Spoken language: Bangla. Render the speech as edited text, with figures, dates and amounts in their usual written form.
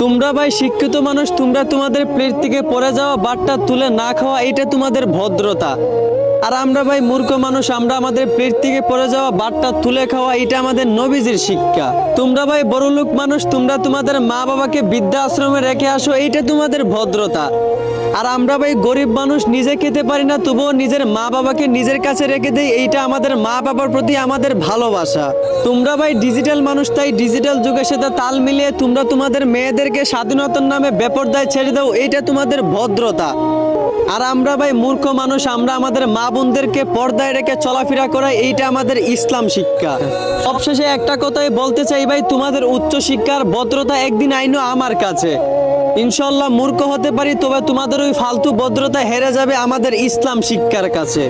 তোমরা ভাই শিক্ষিত মানুষ, তোমরা তোমাদের প্লেট থেকে পড়ে যাওয়া ভাতটা তুলে না খাওয়া, এটা তোমাদের ভদ্রতা। আর আমরা ভাই মূর্খ মানুষ, আমরা আমাদের প্লেট থেকে পড়ে যাওয়া ভাতটা তুলে খাওয়া, এটা আমাদের নবীজির শিক্ষা। তোমরা ভাই বড়লোক মানুষ, তোমরা তোমাদের মা বাবাকে বৃদ্ধা আশ্রমে রেখে আসো, এইটা তোমাদের ভদ্রতা। আর আমরা ভাই গরিব মানুষ, নিজে খেতে পারি না, তবুও নিজের মা বাবাকে নিজের কাছে রেখে দেই, এইটা আমাদের মা বাবার প্রতি আমাদের ভালোবাসা। তোমরা ভাই ডিজিটাল মানুষ, তাই ডিজিটাল যুগের সাথে তাল মিলিয়ে তোমরা তোমাদের মেয়েদেরকে স্বাধীনতার নামে বেপরদায় ছেড়ে দাও, এইটা তোমাদের ভদ্রতা। আর আমরা ভাই মূর্খ মানুষ, আমরা আমাদের মা বোনদেরকে পর্দায় রেখে চলাফেরা করাই, এইটা আমাদের ইসলাম শিক্ষা। সবশেষে একটা কথাই বলতে চাই ভাই, তোমাদের উচ্চ শিক্ষার ভদ্রতা একদিন আইনো আমার কাছে। ইনশাল্লাহ মূর্খ হতে পারি, তবে তোমাদের ওই ফালতু ভদ্রতা হেরে যাবে আমাদের ইসলাম শিক্ষার কাছে।